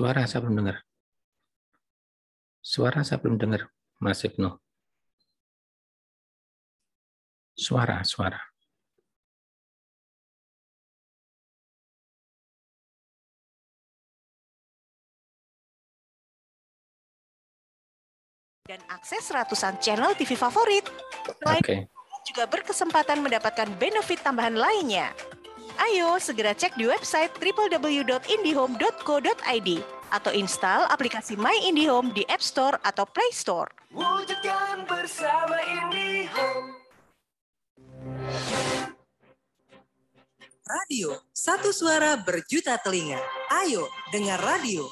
Suara saya belum dengar. Suara saya belum dengar, Mas Ibnu. Suara. Dan akses ratusan channel TV favorit. Selain juga berkesempatan mendapatkan benefit tambahan lainnya. Ayo segera cek di website www.indihome.co.id atau install aplikasi My IndiHome di App Store atau Play Store. Wujudkan bersama IndiHome. Radio, satu suara berjuta telinga. Ayo dengar radio.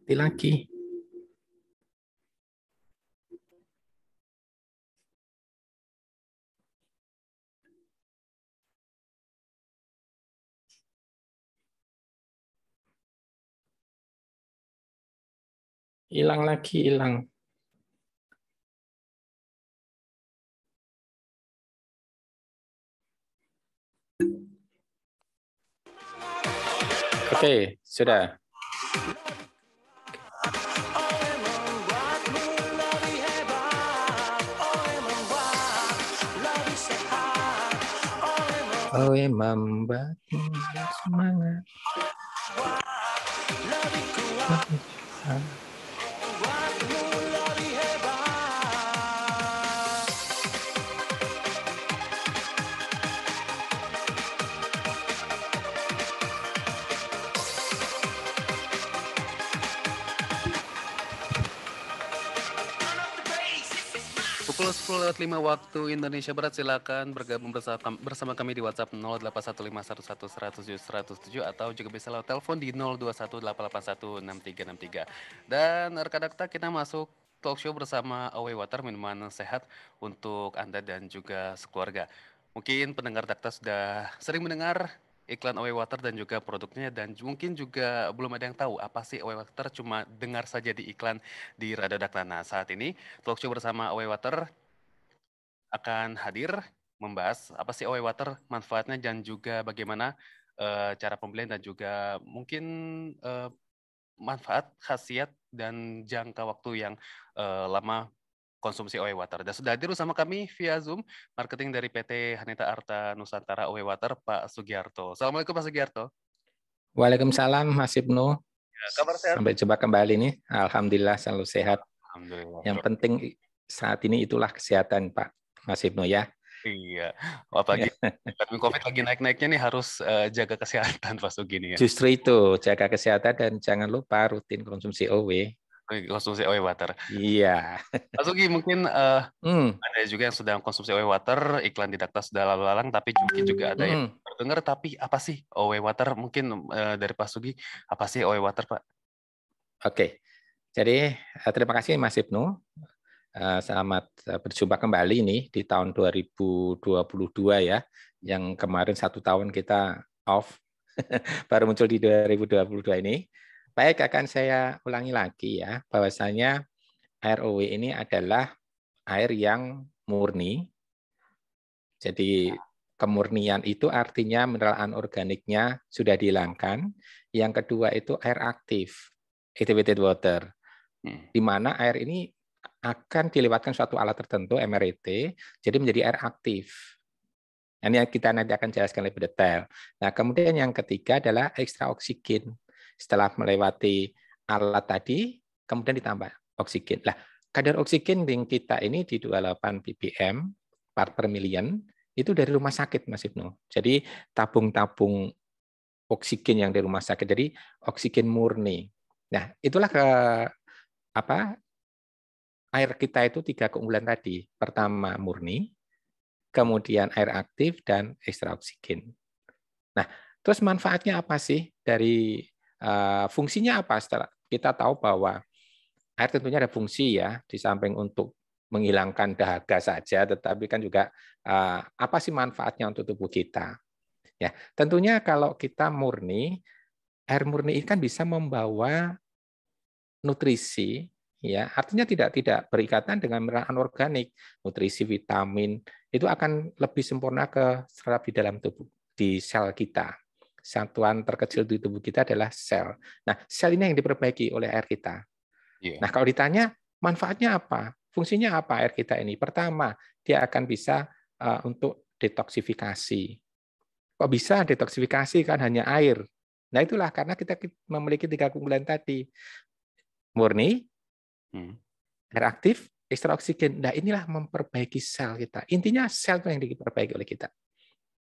Mati lagi. Hilang lagi. Oke, sudah. Oh, membuatmu semangat. Pukul 10.05 waktu Indonesia Barat, silakan bergabung bersama kami di WhatsApp 0815111007 atau juga bisa lewat telepon di 0218816363. Dan rekan-rekan kita masuk talk show bersama Away Water, minuman sehat untuk Anda dan juga sekeluarga. Mungkin pendengar Dakta sudah sering mendengar iklan Away Water dan juga produknya, dan mungkin juga belum ada yang tahu apa sih Away Water, cuma dengar saja di iklan di Radio Dakta. Nah, saat ini talk show bersama Away Water akan hadir membahas apa sih Away Water, manfaatnya dan juga bagaimana cara pembelian dan juga mungkin manfaat, khasiat dan jangka waktu yang lama konsumsi Away Water. Dan sudah hadir bersama kami via Zoom marketing dari PT Hanita Arta Nusantara Away Water, Pak Sugiarto. Assalamualaikum Pak Sugiarto. Waalaikumsalam Mas Ibnu. Ya, kabar sehat? Sampai jumpa kembali nih. Alhamdulillah selalu sehat. Alhamdulillah. Yang penting saat ini itulah kesehatan Pak Mas Ibnu ya. Iya, apalagi pandemi COVID lagi naik-naiknya nih, harus jaga kesehatan Pak Sugi nih ya. Justru itu, jaga kesehatan dan jangan lupa rutin konsumsi OW. Konsumsi Away Water. Iya. Pak Sugi, mungkin ada juga yang sedang konsumsi Away Water, iklan di Dakta sudah lalu-lalang, tapi mungkin juga ada yang terdengar, tapi apa sih Away Water? Mungkin dari Pak Sugi, apa sih Away Water, Pak? Oke, jadi terima kasih Mas Ibnu. Selamat berjumpa kembali nih di tahun 2022 ya, yang kemarin 1 tahun kita off, baru muncul di 2022 ini. Baik, akan saya ulangi lagi ya, bahwasanya air OW ini adalah air yang murni. Jadi kemurnian itu artinya mineral anorganiknya sudah dihilangkan. Yang kedua itu air aktif, activated water, di mana air ini akan dilewatkan suatu alat tertentu, MRET, jadi menjadi air aktif. Ini kita nanti akan jelaskan lebih detail. Nah, kemudian yang ketiga adalah ekstra oksigen. Setelah melewati alat tadi, kemudian ditambah oksigen. Nah, kadar oksigen yang kita ini di 28 ppm part per million, itu dari rumah sakit, Mas Ibnu. Jadi tabung-tabung oksigen yang dari rumah sakit, jadi oksigen murni. Nah, itulah air kita itu 3 keunggulan tadi. Pertama murni, kemudian air aktif, dan ekstra oksigen. Nah, terus manfaatnya apa sih dari fungsinya apa? Setelah kita tahu bahwa air tentunya ada fungsi ya, di samping untuk menghilangkan dahaga saja, tetapi kan juga apa sih manfaatnya untuk tubuh kita? Ya, tentunya kalau kita murni, air murni ini kan bisa membawa nutrisi, ya, artinya tidak berikatan dengan mineral anorganik, nutrisi, vitamin, itu akan lebih sempurna ke serap di dalam tubuh, di sel kita. Satuan terkecil di tubuh kita adalah sel. Nah, sel ini yang diperbaiki oleh air kita. Nah, kalau ditanya manfaatnya apa, fungsinya apa air kita ini? Pertama, dia akan bisa untuk detoksifikasi. Kok bisa detoksifikasi, kan hanya air? Nah, itulah karena kita memiliki 3 keunggulan tadi. Murni, air aktif, ekstra oksigen. Nah, inilah memperbaiki sel kita. Intinya sel itu yang diperbaiki oleh kita.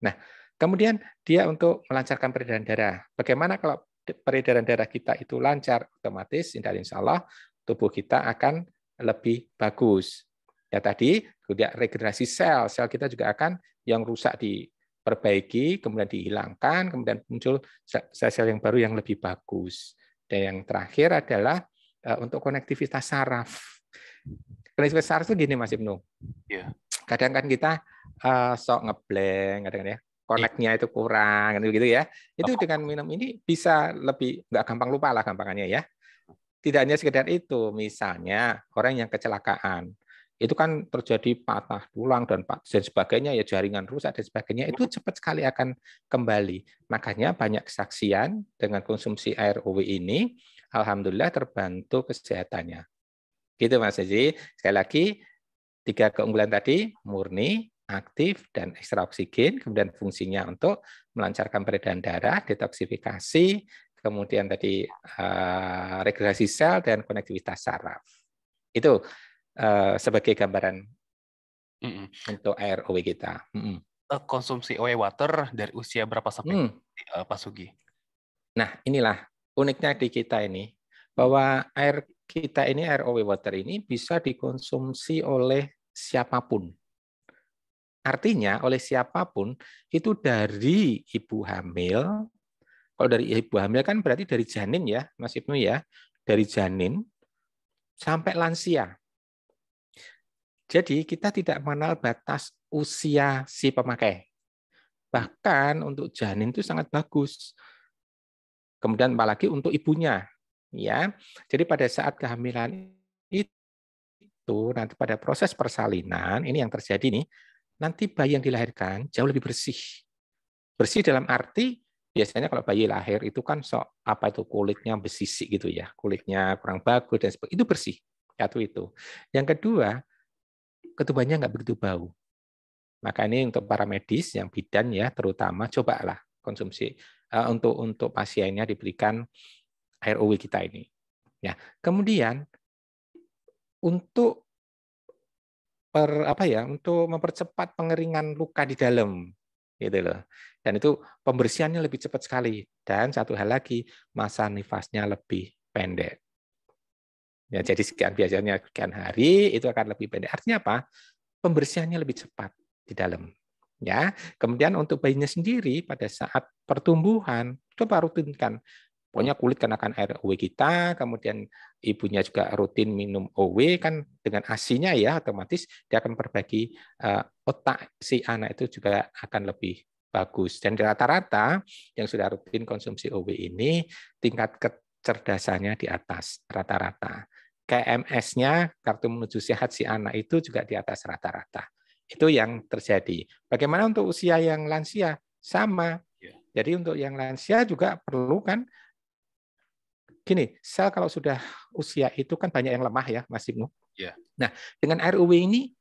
Nah, kemudian dia untuk melancarkan peredaran darah. Bagaimana kalau peredaran darah kita itu lancar, otomatis insya Allah tubuh kita akan lebih bagus. Ya tadi, kemudian regenerasi sel, sel kita juga akan yang rusak diperbaiki, kemudian dihilangkan, kemudian muncul sel-sel yang baru yang lebih bagus. Dan yang terakhir adalah untuk konektivitas saraf. Konektivitas saraf itu gini Mas Ibnu. Kadang kan kita sok ngeblank, kadang ya connect-nya itu kurang, gitu ya. Itu dengan minum ini bisa lebih nggak gampang lupa lah gampangannya ya. Tidak hanya sekedar itu, misalnya orang yang kecelakaan, itu kan terjadi patah tulang dan sebagainya, ya jaringan rusak dan sebagainya, itu cepat sekali akan kembali. Makanya banyak kesaksian dengan konsumsi air OW ini, alhamdulillah terbantu kesehatannya. Gitu Mas Haji. Sekali lagi, 3 keunggulan tadi, murni, aktif, dan ekstra oksigen, kemudian fungsinya untuk melancarkan peredaran darah, detoksifikasi, kemudian tadi regenerasi sel, dan konektivitas saraf. Itu sebagai gambaran untuk air OW kita. Konsumsi OW water dari usia berapa sampai Pak Sugi? Nah, inilah uniknya di kita ini, bahwa air kita ini, air OW water ini bisa dikonsumsi oleh siapapun. Artinya oleh siapapun, itu dari ibu hamil. Kalau dari ibu hamil kan berarti dari janin ya, Mas Ibnu ya, dari janin sampai lansia. Jadi kita tidak mengenal batas usia si pemakai. Bahkan untuk janin itu sangat bagus. Kemudian apalagi untuk ibunya, ya. Jadi pada saat kehamilan itu nanti pada proses persalinan ini yang terjadi nih, nanti bayi yang dilahirkan jauh lebih bersih. Bersih dalam arti biasanya kalau bayi lahir itu kan apa itu kulitnya besisik gitu ya, kulitnya kurang bagus dan sebagainya, itu bersih. Satu itu. Yang kedua, ketubannya nggak begitu bau. Maka ini untuk para medis yang bidan ya, terutama cobalah konsumsi untuk pasiennya diberikan air OW kita ini. Ya, kemudian untuk untuk mempercepat pengeringan luka di dalam, gitu loh. Dan itu pembersihannya lebih cepat sekali. Dan satu hal lagi, masa nifasnya lebih pendek. Ya, jadi biasanya sekian hari itu akan lebih pendek. Artinya apa? Pembersihannya lebih cepat di dalam. Ya, kemudian untuk bayinya sendiri pada saat pertumbuhan, coba rutinkan. Pokoknya kulit kan akan air OW kita, kemudian ibunya juga rutin minum OW kan dengan ASI-nya ya, otomatis dia akan berbagi otak si anak itu juga akan lebih bagus. Dan rata-rata yang sudah rutin konsumsi OW ini tingkat kecerdasannya di atas rata-rata. KMS-nya, kartu menuju sehat si anak itu juga di atas rata-rata. Itu yang terjadi. Bagaimana untuk usia yang lansia? Sama. Jadi untuk yang lansia juga perlu kan, gini, sel kalau sudah usia itu kan banyak yang lemah ya, Mas Ibnu. Nah, dengan air OW ini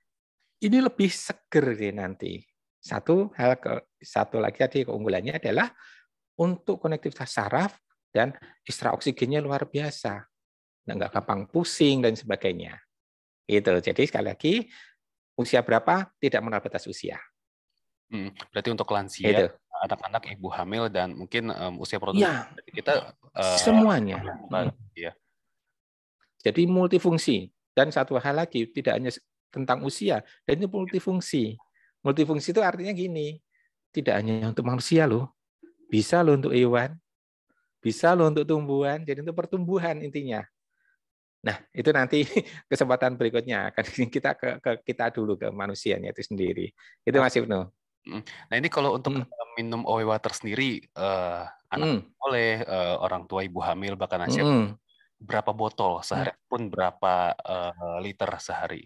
lebih seger deh nanti. Satu lagi tadi keunggulannya adalah untuk konektivitas saraf dan ekstra oksigennya luar biasa. Nggak gampang pusing dan sebagainya. Itu. Jadi sekali lagi, usia berapa tidak mengenal batas usia. Berarti untuk lansia, anak-anak, ibu hamil, dan mungkin usia produktif kita semuanya. Ya. Jadi multifungsi. Dan satu hal lagi, tidak hanya tentang usia, dan itu multifungsi. Multifungsi itu artinya gini, tidak hanya untuk manusia loh, bisa loh untuk hewan, bisa loh untuk tumbuhan, jadi untuk pertumbuhan intinya. Nah, itu nanti kesempatan berikutnya akan kita ke kita dulu ke manusianya itu sendiri. Itu Mas Ibnu. Nah, ini kalau untuk minum OE water sendiri, anak boleh, orang tua ibu hamil bahkan lansia, berapa botol sehari pun berapa liter sehari?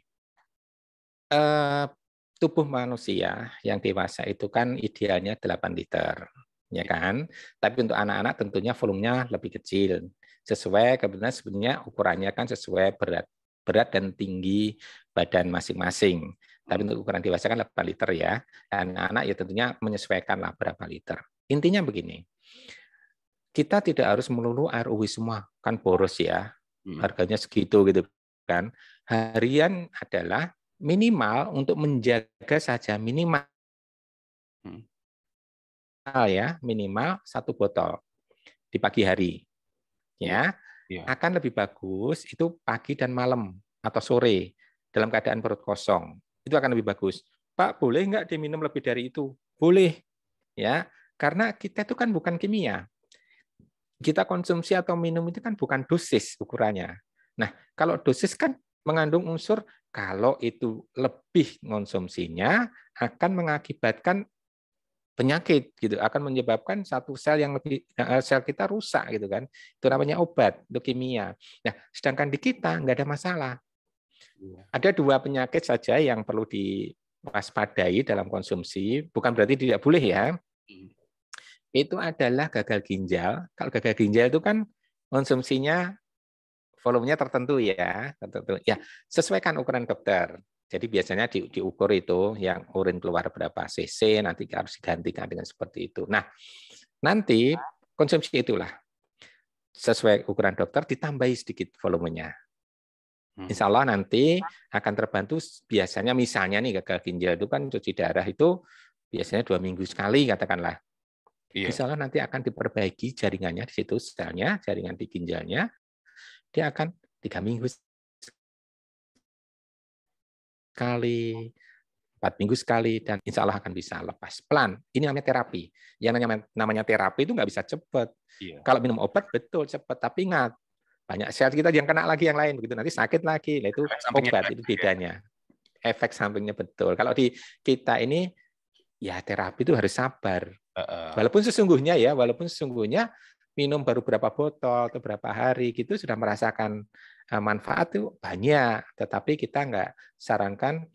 Tubuh manusia yang dewasa itu kan idealnya 8 liter, ya kan? Tapi untuk anak-anak tentunya volumenya lebih kecil. Sesuai kebetulan sebenarnya ukurannya kan sesuai berat dan tinggi badan masing-masing. Tapi untuk ukuran dewasa kan 8 liter ya. Anak-anak ya tentunya menyesuaikan lah berapa liter. Intinya begini, kita tidak harus melulu air uwi semua, kan boros ya. Harganya segitu gitu kan. Harian adalah minimal untuk menjaga saja minimal ya, minimal 1 botol di pagi hari. Ya, akan lebih bagus itu pagi dan malam atau sore dalam keadaan perut kosong. Itu akan lebih bagus. Pak, boleh nggak diminum lebih dari itu? Boleh. Ya, karena kita itu kan bukan kimia. Kita konsumsi atau minum itu kan bukan dosis ukurannya. Nah, kalau dosis kan mengandung unsur kalau itu lebih konsumsinya akan mengakibatkan penyakit gitu, akan menyebabkan satu sel yang lebih sel kita rusak gitu kan. Itu namanya obat, leukemia. Nah, sedangkan di kita nggak ada masalah. Ada 2 penyakit saja yang perlu diwaspadai dalam konsumsi, bukan berarti tidak boleh ya. Itu adalah gagal ginjal. Kalau gagal ginjal itu kan konsumsinya volumenya tertentu ya, tertentu. Ya, sesuaikan ukuran dokter. Jadi biasanya diukur itu yang urin keluar berapa cc, nanti harus digantikan dengan seperti itu. Nah, nanti konsumsi itulah sesuai ukuran dokter ditambahi sedikit volumenya. Insya Allah nanti akan terbantu. Biasanya misalnya nih gagal ginjal itu kan cuci darah itu biasanya 2 minggu sekali katakanlah. Insya Allah nanti akan diperbaiki jaringannya di situ, selnya, jaringan di ginjalnya, dia akan 3 minggu sekali, 4 minggu sekali, dan insya Allah akan bisa lepas pelan. Ini namanya terapi. Yang namanya terapi itu nggak bisa cepat. Kalau minum obat betul cepat, tapi ingat banyak sel kita yang kena lagi yang lain begitu, nanti sakit lagi. Nah, itu obat itu bedanya. Efek sampingnya betul. Kalau di kita ini ya terapi itu harus sabar. Walaupun sesungguhnya minum baru berapa botol atau berapa hari gitu sudah merasakan manfaat itu banyak, tetapi kita nggak sarankan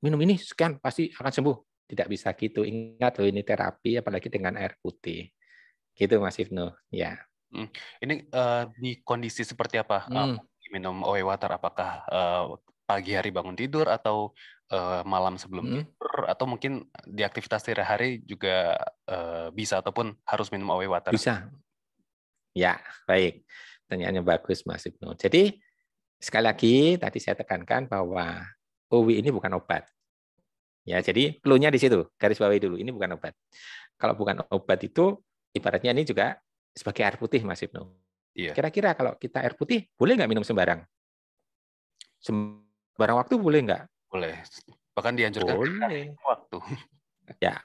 minum ini sekian pasti akan sembuh. Tidak bisa gitu. Ingat loh, ini terapi apalagi dengan air putih. Gitu Mas Ibnu. Ya. Ini di kondisi seperti apa minum OE water? Apakah pagi hari bangun tidur atau malam sebelum tidur, atau mungkin di aktivitas sehari-hari juga bisa, ataupun harus minum OE water? Bisa. Ya, baik. Pertanyaannya bagus Mas Ibnu. Jadi sekali lagi tadi saya tekankan bahwa OW ini bukan obat. Ya, jadi clue-nya di situ, garis bawahi dulu. Ini bukan obat. Kalau bukan obat itu ibaratnya ini juga sebagai air putih Mas Ibnu. Kira-kira kalau kita air putih boleh nggak minum sembarang? Sembarang waktu boleh nggak? Boleh. Bahkan dianjurkan boleh. Waktu. Ya.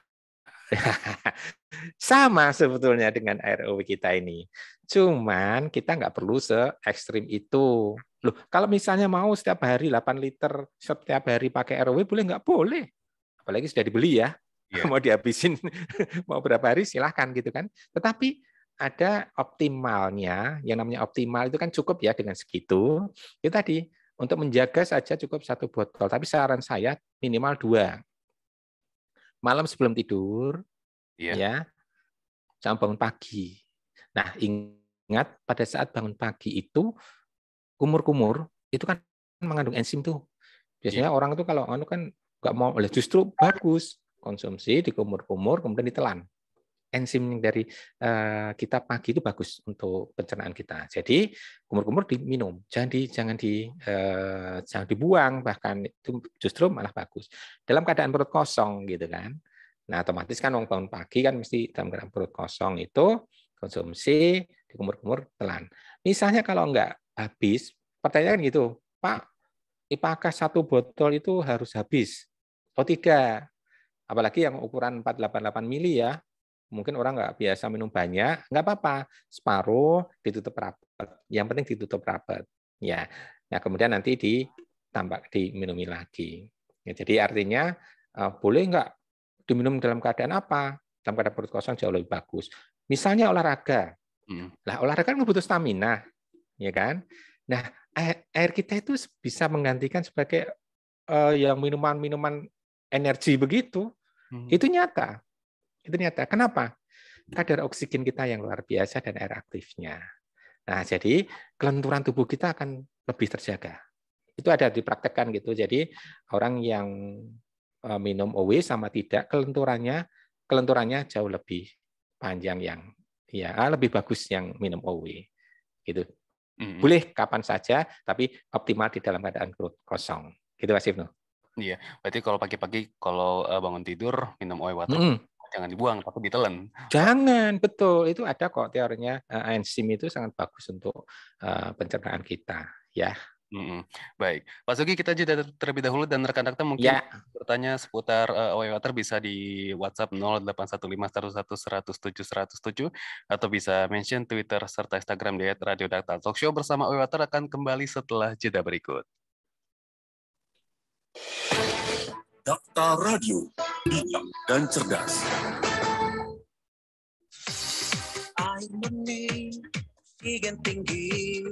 Sama sebetulnya dengan air OW kita ini. Cuman kita nggak perlu se-ekstrim itu. Loh, kalau misalnya mau setiap hari 8 liter setiap hari pakai air OW boleh nggak? Boleh. Apalagi sudah dibeli ya. Mau dihabisin mau berapa hari silahkan gitu kan. Tetapi ada optimalnya, yang namanya optimal itu kan cukup ya dengan segitu. Itu tadi, untuk menjaga saja cukup 1 botol, tapi saran saya minimal 2. Malam sebelum tidur, ya, jangan bangun pagi. Nah, ingat pada saat bangun pagi itu kumur-kumur itu kan mengandung enzim tuh. Biasanya orang itu kalau kan nggak mau, justru bagus konsumsi di kumur-kumur kemudian ditelan. Enzim yang dari kita pagi itu bagus untuk pencernaan kita. Jadi kumur-kumur diminum, jangan dibuang, bahkan itu justru malah bagus. Dalam keadaan perut kosong gitu kan. Nah, otomatis kan bangun pagi kan mesti dalam keadaan perut kosong itu konsumsi di kumur-kumur telan. Misalnya kalau enggak habis, pertanyaan gitu, Pak, apakah 1 botol itu harus habis? Oh tidak, apalagi yang ukuran 488 mili ya, mungkin orang nggak biasa minum banyak, nggak apa-apa, separuh ditutup rapat, yang penting ditutup rapat. Ya, nah kemudian nanti ditambah diminumi lagi. Ya, jadi artinya boleh nggak diminum dalam keadaan apa? Dalam keadaan perut kosong jauh lebih bagus. Misalnya olahraga, lah olahraga kan butuh stamina, ya kan? Nah, air kita itu bisa menggantikan sebagai yang minuman-minuman energi begitu. Itu nyata. Itu nyata. Kenapa? Kadar oksigen kita yang luar biasa dan air aktifnya. Nah, jadi kelenturan tubuh kita akan lebih terjaga. Itu ada dipraktekkan gitu. Jadi orang yang minum OW sama tidak, kelenturannya jauh lebih panjang yang ya lebih bagus yang minum OW. Gitu. Boleh kapan saja, tapi optimal di dalam keadaan perut kosong. Gitu Mas Ibnu. Iya, berarti kalau pagi-pagi kalau bangun tidur minum OE water jangan dibuang, tapi ditelan. Jangan, betul. Itu ada kok teorinya. Enzim itu sangat bagus untuk pencernaan kita, ya. Baik, Pak Sugi, kita jeda terlebih dahulu dan rekan Dakta mungkin bertanya seputar OE water bisa di WhatsApp 0815111107 atau bisa mention Twitter serta Instagram di @radiodakta. Talk Show bersama OE water akan kembali setelah jeda berikut. Dakta Radio, bijak dan cerdas. Air murni, oksigen tinggi,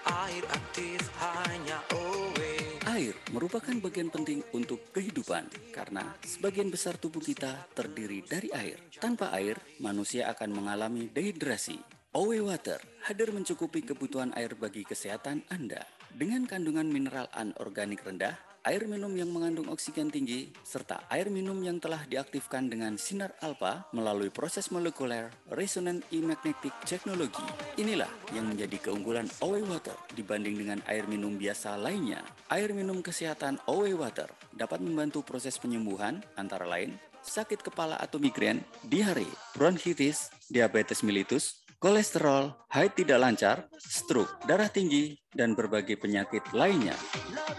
air aktif hanya OE. Air merupakan bagian penting untuk kehidupan karena sebagian besar tubuh kita terdiri dari air. Tanpa air, manusia akan mengalami dehidrasi. OE Water hadir mencukupi kebutuhan air bagi kesehatan Anda. Dengan kandungan mineral anorganik rendah, air minum yang mengandung oksigen tinggi, serta air minum yang telah diaktifkan dengan sinar alfa melalui proses molekuler resonant e-magnetic technology. Inilah yang menjadi keunggulan OE Water dibanding dengan air minum biasa lainnya. Air minum kesehatan OE Water dapat membantu proses penyembuhan antara lain sakit kepala atau migrain, diare, bronkitis, diabetes mellitus, kolesterol, haid tidak lancar, stroke, darah tinggi, dan berbagai penyakit lainnya.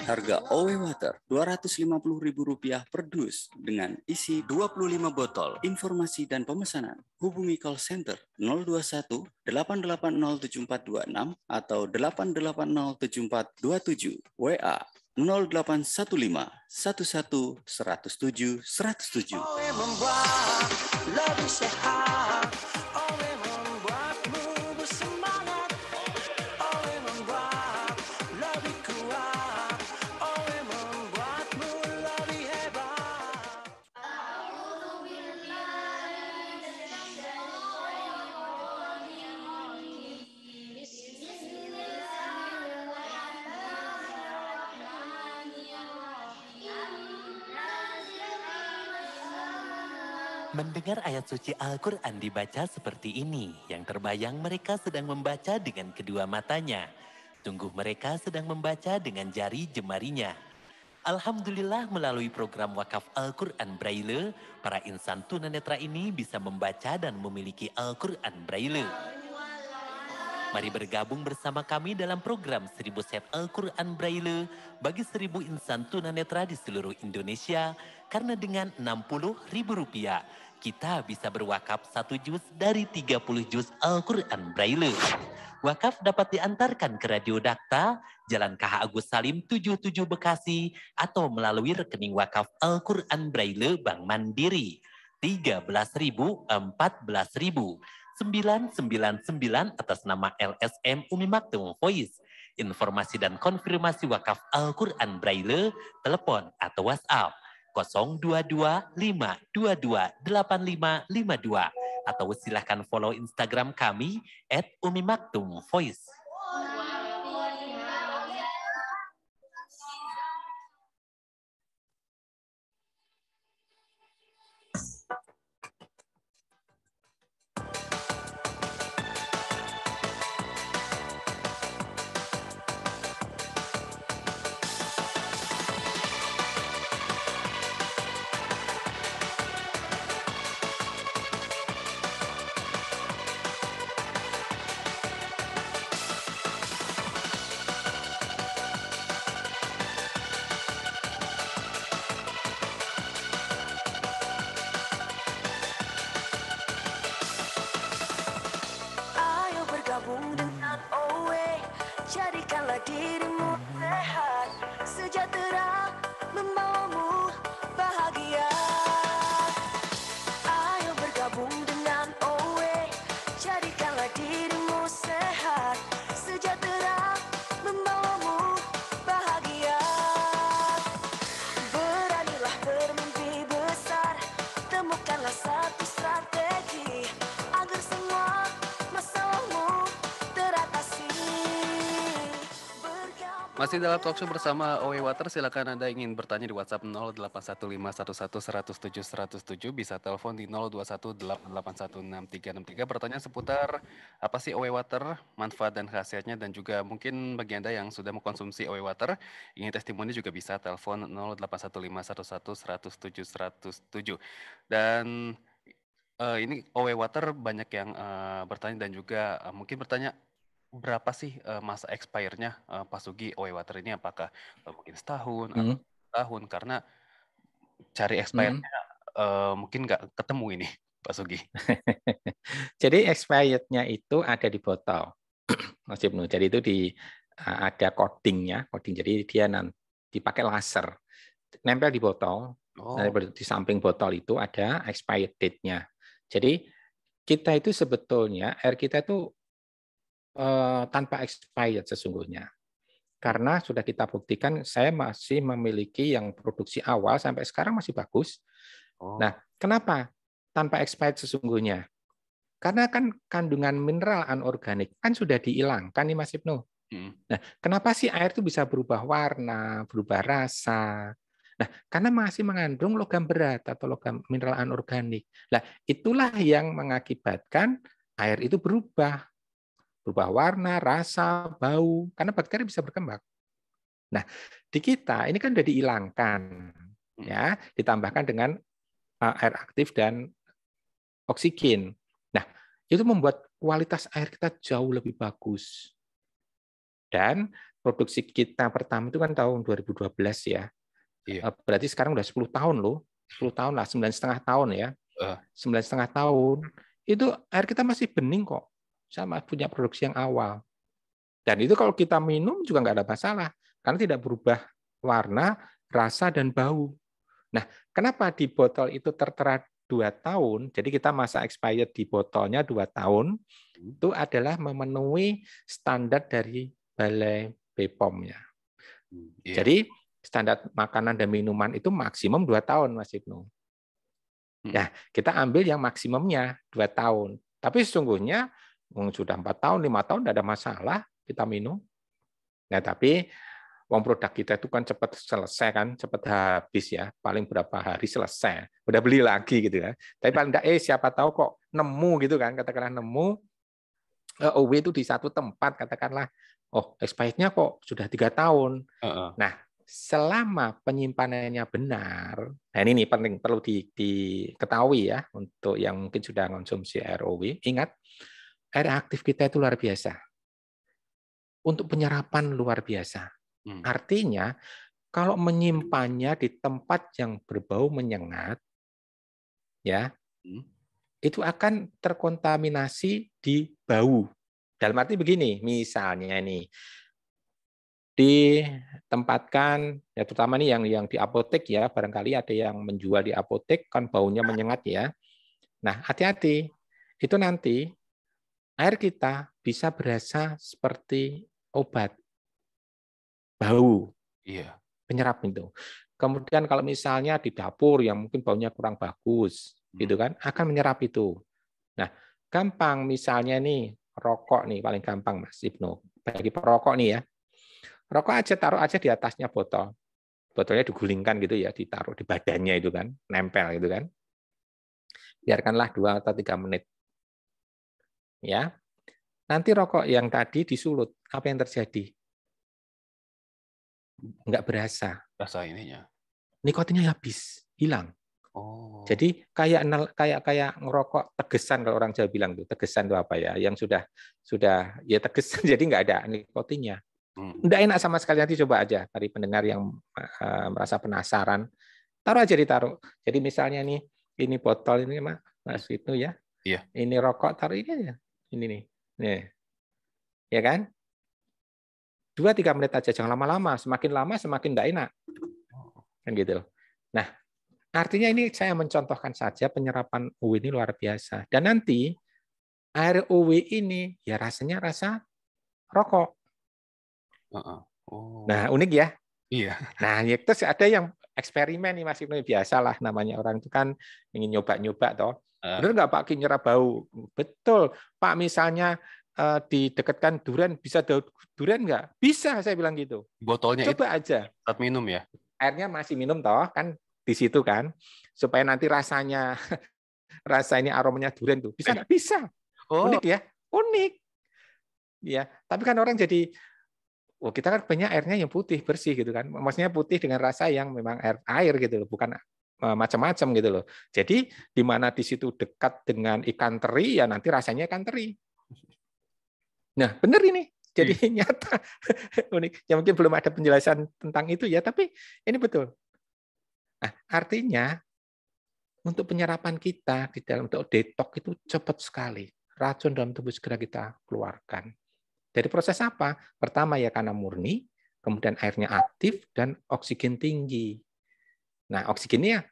Harga OE Water Rp250.000 per dus dengan isi 25 botol. Informasi dan pemesanan hubungi call center 021 8807426 atau 8807427, WA 0815 11 107 107. OE membuat lebih sehat. OE membuatmu bersemangat. OE membuat lebih kuat. OE membuatmu lebih hebat. Mendengar ayat suci Al-Quran dibaca seperti ini, yang terbayang mereka sedang membaca dengan kedua matanya. Sungguh mereka sedang membaca dengan jari jemarinya. Alhamdulillah melalui program wakaf Al-Quran Braille, para insan tunanetra ini bisa membaca dan memiliki Al-Quran Braille. Mari bergabung bersama kami dalam program 1000 set Al-Quran Braille bagi 1000 insan tunanetra di seluruh Indonesia, karena dengan Rp60.000 kita bisa berwakaf 1 juz dari 30 juz Al-Quran Braille. Wakaf dapat diantarkan ke Radio Dakta, Jalan KH Agus Salim 77 Bekasi, atau melalui rekening wakaf Al-Quran Braille Bank Mandiri 13.000 14.000 999 atas nama LSM Umi Maktum Voice. Informasi dan konfirmasi wakaf Al-Quran Braille, telepon atau WhatsApp 022-522-8552 atau silahkan follow Instagram kami @umimaktumvoice. Masih dalam talkshow bersama Owe Water, silakan Anda ingin bertanya di WhatsApp 081511100107, bisa telepon di 0218816363. Bertanya seputar apa sih Owe Water, manfaat dan khasiatnya, dan juga mungkin bagi Anda yang sudah mengkonsumsi Owe Water, ingin testimoni juga bisa telepon 081511100107. Dan ini Owe Water banyak yang bertanya dan juga mungkin bertanya, berapa sih masa expire-nya Pak Sugi Owe Water ini? Apakah mungkin setahun atau Hmm, tahun? Karena cari hmm. expired-nya mungkin nggak ketemu ini, Pak Sugi. Jadi expirednya itu ada di botol, Mas Ibnu. Jadi itu ada codingnya, coding. Jadi dia nanti dipakai laser, nempel di botol. Nah, Oh, di samping botol itu ada expired date-nya. Jadi kita itu sebetulnya air kita itu tanpa expired sesungguhnya. Karena sudah kita buktikan, saya masih memiliki yang produksi awal sampai sekarang masih bagus. oh, Nah, kenapa tanpa expired sesungguhnya? Karena kan kandungan mineral anorganik kan sudah dihilangkan nih Mas Ibnu. mm, Nah, kenapa sih air itu bisa berubah warna, berubah rasa? Nah, karena masih mengandung logam berat atau logam mineral anorganik. Nah, itulah yang mengakibatkan air itu berubah warna, rasa, bau, karena bakteri bisa berkembang. Nah, di kita ini kan sudah dihilangkan, mm. ya, ditambahkan dengan air aktif dan oksigen. Nah, itu membuat kualitas air kita jauh lebih bagus. Dan produksi kita pertama itu kan tahun 2012 ya. Iya. Berarti sekarang udah 10 tahun loh. 10 tahun lah, 9,5 tahun ya. Eh, 9,5 tahun. Itu air kita masih bening kok. Sama punya produksi yang awal. Dan itu kalau kita minum juga nggak ada masalah. Karena tidak berubah warna, rasa, dan bau. Nah, kenapa di botol itu tertera 2 tahun, jadi kita masa expired di botolnya 2 tahun, itu adalah memenuhi standar dari Balai BPOM-nya. iya. Jadi standar makanan dan minuman itu maksimum 2 tahun, Mas Ibnu. Nah, kita ambil yang maksimumnya 2 tahun. Tapi sesungguhnya sudah 4 tahun, 5 tahun tidak ada masalah kita minum. Nah, tapi uang produk kita itu kan cepat selesai kan, cepat habis ya, paling berapa hari selesai, udah beli lagi gitu ya. Tapi paling enggak, siapa tahu kok nemu gitu kan, katakanlah nemu OW itu di satu tempat, katakanlah, oh expirednya kok sudah 3 tahun. Nah, selama penyimpanannya benar, nah ini penting perlu diketahui ya untuk yang mungkin sudah konsumsi air OW, ingat air aktif kita itu luar biasa. Untuk penyerapan luar biasa. Artinya, kalau menyimpannya di tempat yang berbau menyengat, ya, itu akan terkontaminasi di bau. Dalam arti begini, misalnya nih, ditempatkan, ya terutama nih yang di apotek ya, barangkali ada yang menjual di apotek, kan baunya menyengat ya. Nah, hati-hati, itu nanti air kita bisa berasa seperti obat, bau. Iya. Penyerap itu. Kemudian kalau misalnya di dapur yang mungkin baunya kurang bagus, gitu kan, akan menyerap itu. Nah, gampang misalnya nih rokok nih paling gampang Mas Ibnu. Bagi perokok nih ya, rokok aja taruh aja di atasnya botol, botolnya digulingkan gitu ya, ditaruh di badannya itu kan, nempel gitu kan. Biarkanlah 2 atau 3 menit. Ya, nanti rokok yang tadi disulut, apa yang terjadi? Nggak berasa. Rasa ininya. Nikotinnya habis, hilang. Oh. Jadi kayak ngerokok tegesan, kalau orang Jawa bilang tuh tegesan itu apa ya? Yang sudah ya tegesan jadi nggak ada nikotinnya. Nggak enak sama sekali, nanti coba aja dari pendengar yang merasa penasaran. Ditaruh. Jadi misalnya nih ini botol ini Mas itu ya. Iya. Ini rokok taruh ini aja. Ini nih. Nih. Ya kan? 2-3 menit aja, jangan lama-lama. Semakin lama semakin nggak enak. Kan gitu. Nah, artinya ini saya mencontohkan saja penyerapan UW ini luar biasa. Dan nanti air UW ini ya rasanya rasa rokok. Nah, unik ya. Iya. Nah, ya terus ada yang eksperimen nih Mas Ibnu, biasalah namanya orang itu kan ingin nyoba-nyoba toh. Benar nggak Pak nyerap bau? Betul. Pak misalnya didekatkan durian, bisa durian nggak? Bisa, saya bilang gitu. Botolnya Coba itu aja. saat minum ya? Airnya masih minum toh, kan di situ kan, supaya nanti rasanya ini aromanya durian tuh. Bisa nggak? Bisa. Oh, Unik ya, unik. Ya, tapi kan orang jadi, oh kita kan banyak airnya yang putih bersih gitu kan. Maksudnya putih dengan rasa yang memang air gitu loh, bukan macam-macam gitu loh. Jadi di mana di situ dekat dengan ikan teri, ya nanti rasanya ikan teri. Nah, benar ini. Jadi nyata unik. Ya mungkin belum ada penjelasan tentang itu ya, tapi ini betul. Nah, artinya untuk penyerapan kita di dalam untuk detox itu cepat sekali. Racun dalam tubuh segera kita keluarkan. Dari proses apa? Pertama ya karena murni, kemudian airnya aktif dan oksigen tinggi. Nah, oksigennya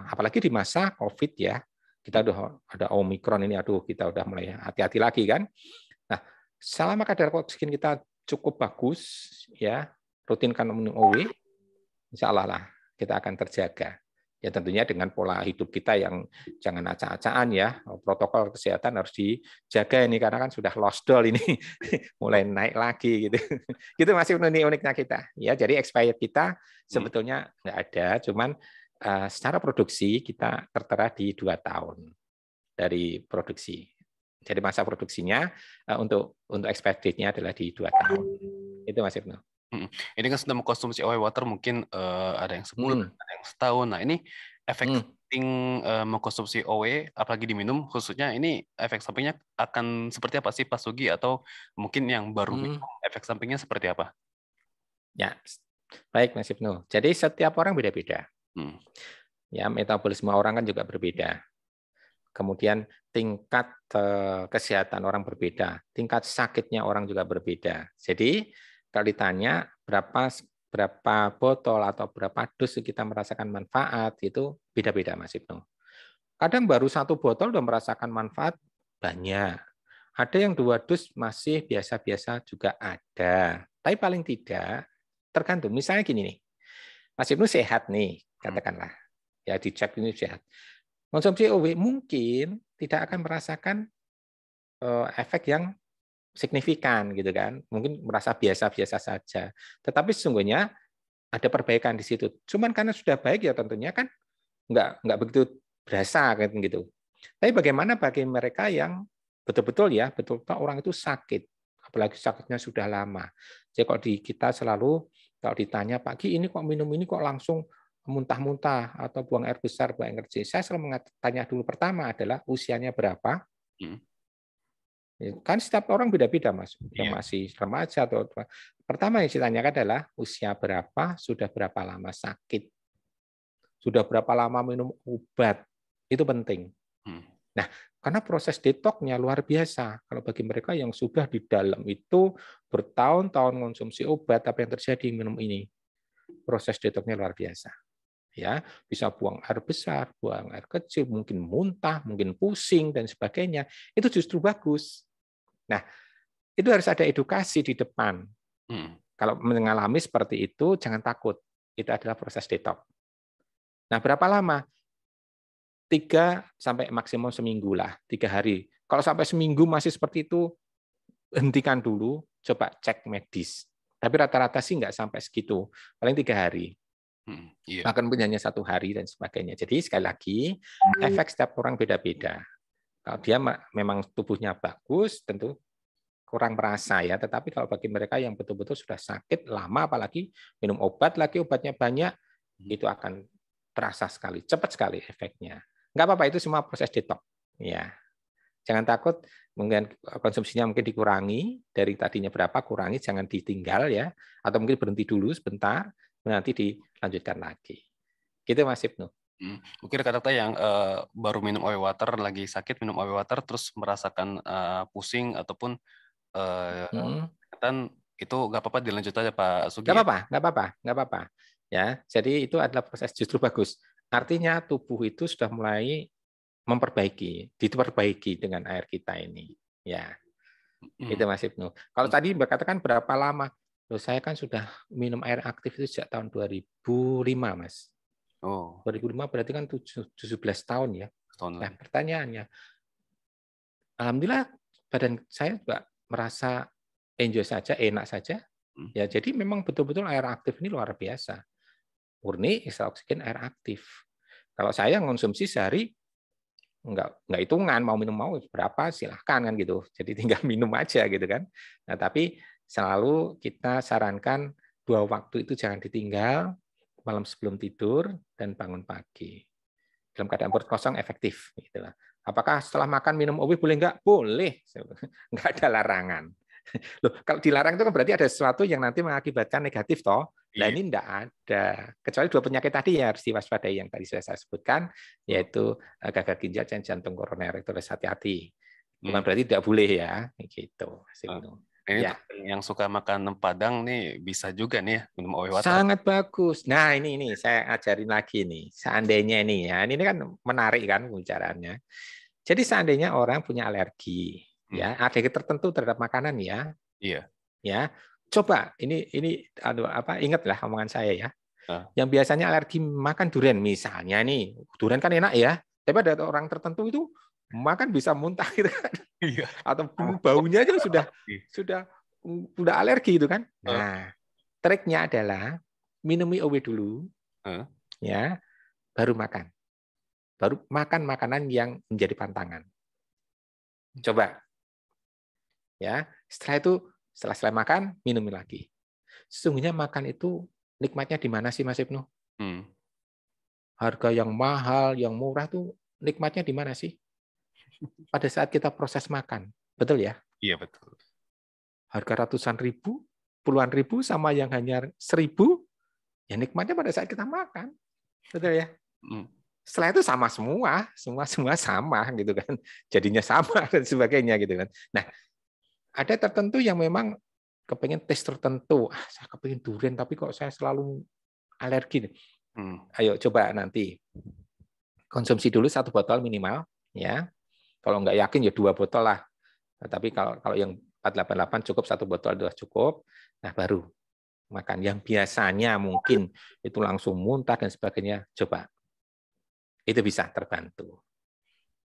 apalagi di masa COVID ya, kita udah ada Omikron ini, aduh kita udah mulai hati-hati lagi kan. Nah, selama kadar oksigen kita cukup bagus, ya rutinkan minum OW, insya Allah lah kita akan terjaga. Ya tentunya dengan pola hidup kita yang jangan acak-acakan ya, protokol kesehatan harus dijaga ini karena kan sudah lost doll ini mulai naik lagi gitu. Gitu masih uniknya kita. Ya jadi expired kita sebetulnya nggak ada, cuman secara produksi kita tertera di 2 tahun dari produksi. Jadi masa produksinya untuk expired date-nya adalah di 2 tahun. Itu Mas Ibnu. Ini kan sudah mengkonsumsi OW water mungkin ada yang sebulan, ada yang setahun. Nah ini efek samping mengkonsumsi OW, apalagi diminum khususnya, ini efek sampingnya akan seperti apa sih Pak Sugi? Atau mungkin yang baru minum, efek sampingnya seperti apa? Ya, baik Mas Ibnu. Jadi setiap orang beda-beda. Ya, metabolisme orang kan juga berbeda. Kemudian tingkat kesehatan orang berbeda, tingkat sakitnya orang juga berbeda. Jadi kalau ditanya berapa botol atau berapa dus kita merasakan manfaat, itu beda-beda Mas Ibnu. Kadang baru 1 botol udah merasakan manfaat banyak. Ada yang 2 dus masih biasa-biasa juga ada. Tapi paling tidak tergantung. Misalnya gini nih, Mas Ibnu sehat nih, katakanlah. Ya dicek ini sehat. Konsumsi OW mungkin tidak akan merasakan efek yang signifikan gitu kan, mungkin merasa biasa-biasa saja. Tetapi sesungguhnya ada perbaikan di situ. Cuman karena sudah baik ya tentunya kan nggak begitu berasa kan gitu. Tapi bagaimana bagi mereka yang betul-betul ya betul-betul orang itu sakit, apalagi sakitnya sudah lama. Jadi kalau di kita selalu kalau ditanya Pak Ki ini kok minum ini kok langsung muntah-muntah atau buang air besar, buang energi. Saya selalu tanya dulu pertama adalah usianya berapa. Kan setiap orang beda-beda Mas, yang masih remaja atau pertama yang saya tanyakan adalah usia berapa, sudah berapa lama sakit, sudah berapa lama minum obat, itu penting. Nah, karena proses detoxnya luar biasa. Kalau bagi mereka yang sudah di dalam itu bertahun-tahun konsumsi obat, apa yang terjadi minum ini, proses detoxnya luar biasa. Ya, bisa buang air besar, buang air kecil, mungkin muntah, mungkin pusing dan sebagainya. Itu justru bagus. Nah, itu harus ada edukasi di depan. Kalau mengalami seperti itu, jangan takut. Itu adalah proses detox. Nah, berapa lama? 3 sampai maksimum seminggu lah, 3 hari. Kalau sampai seminggu masih seperti itu, hentikan dulu, coba cek medis. Tapi rata-rata sih nggak sampai segitu, paling 3 hari. Bahkan punyanya 1 hari dan sebagainya. Jadi sekali lagi, efek setiap orang beda-beda. Kalau dia memang tubuhnya bagus, tentu kurang merasa ya. Tetapi kalau bagi mereka yang betul-betul sudah sakit lama, apalagi minum obat lagi, obatnya banyak, itu akan terasa sekali, cepat sekali efeknya. Nggak apa-apa, itu semua proses detox. Ya, jangan takut, mungkin konsumsinya mungkin dikurangi dari tadinya berapa, kurangi, jangan ditinggal ya, atau mungkin berhenti dulu sebentar, nanti dilanjutkan lagi. Gitu Mas Ibnu. Mungkin kata-kata yang baru minum OW water, lagi sakit minum OW water, terus merasakan pusing ataupun itu nggak apa-apa, dilanjut aja Pak Sugi. Nggak apa-apa. Ya, jadi itu adalah proses justru bagus. Artinya tubuh itu sudah mulai diperbaiki dengan air kita ini. Ya, itu Mas Ibnu. Kalau tadi berkatakan berapa lama? Loh, saya kan sudah minum air aktif itu sejak tahun 2005, Mas. 2005 berarti kan 17 tahun ya. Nah, pertanyaannya, alhamdulillah badan saya juga merasa enjoy saja, enak saja. Ya, jadi memang betul-betul air aktif ini luar biasa. Murni ekstra oksigen air aktif. Kalau saya konsumsi sehari nggak hitungan mau minum mau berapa silahkan kan gitu. Jadi tinggal minum aja gitu kan. Nah, tapi selalu kita sarankan 2 waktu itu jangan ditinggal, malam sebelum tidur dan bangun pagi. Dalam keadaan perut kosong efektif gitu lah. Apakah setelah makan minum OB boleh nggak? Boleh. Nggak ada larangan. Loh, kalau dilarang itu kan berarti ada sesuatu yang nanti mengakibatkan negatif toh. Nah, ini enggak ada. Kecuali 2 penyakit tadi yang harus diwaspadai yang tadi sudah saya sebutkan, yaitu gagal ginjal dan jantung koroner. Itu harus hati-hati. Bukan berarti tidak boleh ya, gitu. Ini Ya. yang suka makan padang nih bisa juga nih minum OE water. Sangat bagus. Nah, ini saya ajarin lagi nih. Seandainya ini ya, ini kan menarik kan pembicaraannya. Jadi seandainya orang punya alergi, ya, alergi tertentu terhadap makanan ya. Iya. Ya. Coba ini ingatlah omongan saya ya. Yang biasanya alergi makan durian misalnya nih. Durian kan enak ya. Tapi ada orang tertentu itu makan bisa muntah gitu kan. Iya. Atau baunya aja sudah alergi itu kan. Nah, triknya adalah minumi OW dulu. Ya, baru makan. Baru makan makanan yang menjadi pantangan. Coba. Ya, setelah itu setelah makan, minum lagi. Sesungguhnya makan itu nikmatnya di mana sih Mas Ibnu? Harga yang mahal, yang murah tuh nikmatnya di mana sih? Pada saat kita proses makan. Betul ya? Iya, betul. Harga ratusan ribu, puluhan ribu sama yang hanya 1.000, ya nikmatnya pada saat kita makan. Betul ya? Setelah itu sama semua sama gitu kan. Jadinya sama dan sebagainya gitu kan. Nah, ada tertentu yang memang kepengen tes tertentu. Saya kepengen durian, tapi kok saya selalu alergi. Ayo coba nanti konsumsi dulu 1 botol minimal, ya. Kalau nggak yakin ya 2 botol lah. Nah, tapi kalau yang 488 cukup 1 botol sudah cukup. Nah baru makan. Yang biasanya mungkin itu langsung muntah dan sebagainya. Coba itu bisa terbantu.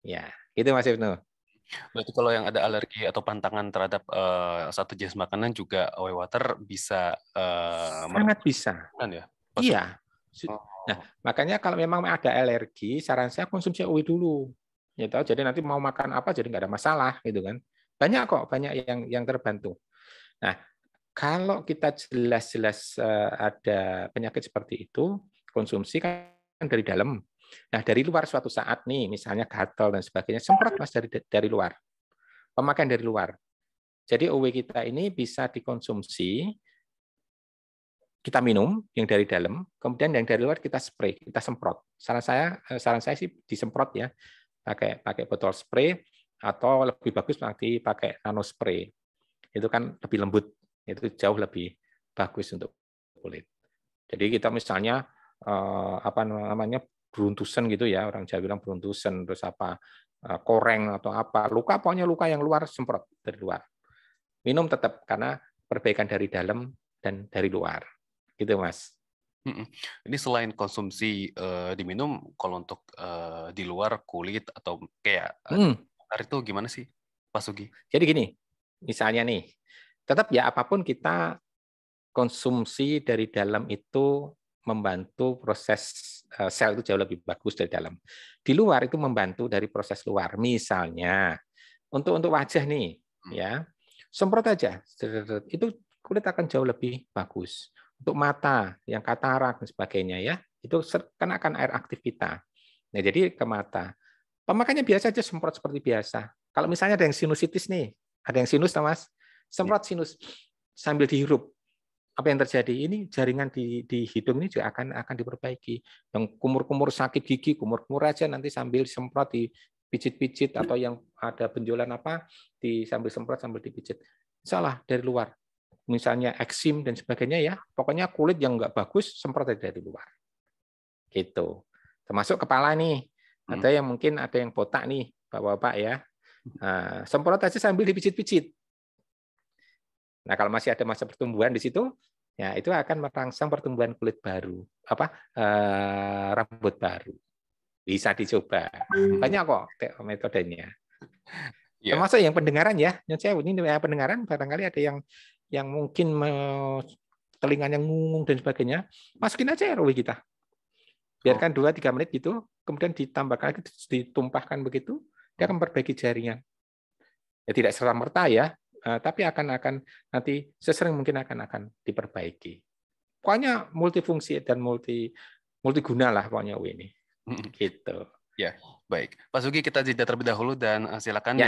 Ya, itu Mas Ibnu. Berarti kalau yang ada alergi atau pantangan terhadap satu jenis makanan juga OE water bisa sangat bisa. Ya? Iya. Nah, makanya kalau memang ada alergi, saran saya konsumsi OE dulu. Ya tahu, jadi nanti mau makan apa jadi nggak ada masalah gitu kan. Banyak kok, banyak yang terbantu. Nah, kalau kita jelas-jelas ada penyakit seperti itu, konsumsi kan dari dalam. Nah, dari luar suatu saat nih, misalnya gatal dan sebagainya, semprot Mas dari luar. Pemakaian dari luar. Jadi OW kita ini bisa dikonsumsi, kita minum yang dari dalam, kemudian yang dari luar kita spray, kita semprot. Saran saya sih disemprot ya, pakai botol spray atau lebih bagus nanti pakai nano spray. Itu kan lebih lembut, itu jauh lebih bagus untuk kulit. Jadi kita misalnya beruntusan gitu ya, orang Jawa bilang beruntusan, terus koreng atau apa, pokoknya luka yang luar semprot dari luar. Minum tetap karena perbaikan dari dalam dan dari luar. Gitu Mas. Ini selain konsumsi diminum, kalau untuk di luar kulit atau kayak itu gimana sih Pak Sugi? Jadi gini, misalnya nih, tetap ya apapun kita konsumsi dari dalam itu membantu proses sel itu jauh lebih bagus dari dalam. Di luar itu membantu dari proses luar. Misalnya untuk wajah nih, ya semprot aja, itu kulit akan jauh lebih bagus. Untuk mata yang katarak dan sebagainya ya, itu kenakan air aktif kita. Nah jadi ke mata. Pemakaiannya biasa aja, semprot seperti biasa. Kalau misalnya ada yang sinusitis nih, ada yang sinus, Mas, semprot sinus sambil dihirup. Apa yang terjadi? Ini jaringan di hidung ini juga akan diperbaiki. Yang kumur-kumur sakit gigi, kumur-kumur aja nanti sambil semprot dipijit-pijit, atau yang ada benjolan sambil semprot sambil dipijit. Salah dari luar. Misalnya eksim dan sebagainya ya. Pokoknya kulit yang nggak bagus semprot dari luar. Gitu. Termasuk kepala nih. Ada yang mungkin ada yang botak nih, Bapak-bapak ya. Nah, semprot aja sambil dipijit-pijit. Nah, kalau masih ada masa pertumbuhan di situ, ya itu akan merangsang pertumbuhan kulit baru, rambut baru. Bisa dicoba. Banyak kok metodenya. Termasuk yang pendengaran ya. Yang saya ini pendengaran barangkali ada yang mungkin telinganya ngungung dan sebagainya. Masukin aja ROW kita. Biarkan 2-3 menit gitu, kemudian ditambahkan, ditumpahkan begitu, dia akan memperbaiki jaringan. Ya tidak serta-merta ya, tapi akan nanti sesering mungkin akan diperbaiki. Pokoknya multifungsi dan multiguna lah pokoknya ini. Gitu. Ya, baik. Pak Sugi, kita jeda terlebih dahulu dan silakan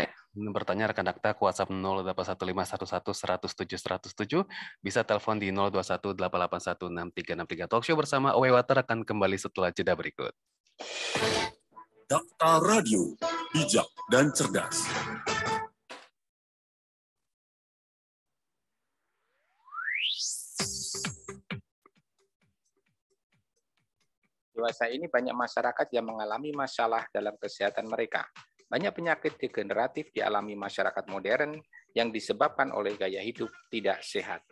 bertanya rekan Dakta ke WhatsApp 0815111007 bisa telepon di 0218816363. Talkshow bersama Away Water akan kembali setelah jeda berikut. Dakta Radio, bijak dan cerdas. Dewasa ini banyak masyarakat yang mengalami masalah dalam kesehatan mereka. Banyak penyakit degeneratif dialami masyarakat modern yang disebabkan oleh gaya hidup tidak sehat.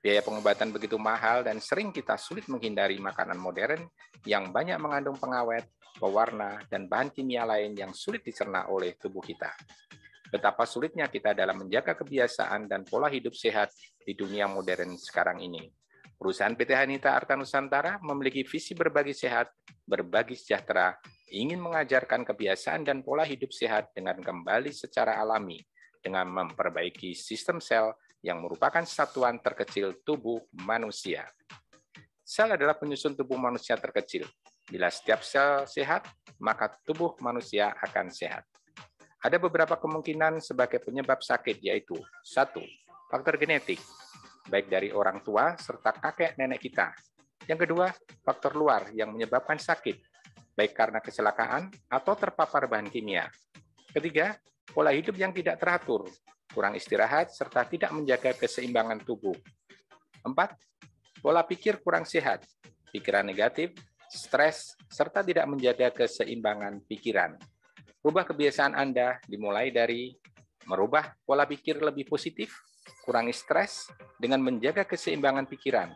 Biaya pengobatan begitu mahal dan sering kita sulit menghindari makanan modern yang banyak mengandung pengawet, pewarna, dan bahan kimia lain yang sulit dicerna oleh tubuh kita. Betapa sulitnya kita dalam menjaga kebiasaan dan pola hidup sehat di dunia modern sekarang ini. Perusahaan PT Hanita Arta Nusantara memiliki visi berbagi sehat, berbagi sejahtera, ingin mengajarkan kebiasaan dan pola hidup sehat dengan kembali secara alami, dengan memperbaiki sistem sel yang merupakan satuan terkecil tubuh manusia. Sel adalah penyusun tubuh manusia terkecil. Bila setiap sel sehat, maka tubuh manusia akan sehat. Ada beberapa kemungkinan sebagai penyebab sakit, yaitu 1. Faktor genetik, baik dari orang tua serta kakek nenek kita. Yang kedua, faktor luar yang menyebabkan sakit, baik karena kecelakaan atau terpapar bahan kimia. Ketiga, pola hidup yang tidak teratur, kurang istirahat, serta tidak menjaga keseimbangan tubuh. 4, pola pikir kurang sehat, pikiran negatif, stres, serta tidak menjaga keseimbangan pikiran. Rubah kebiasaan Anda dimulai dari merubah pola pikir lebih positif, kurangi stres dengan menjaga keseimbangan pikiran,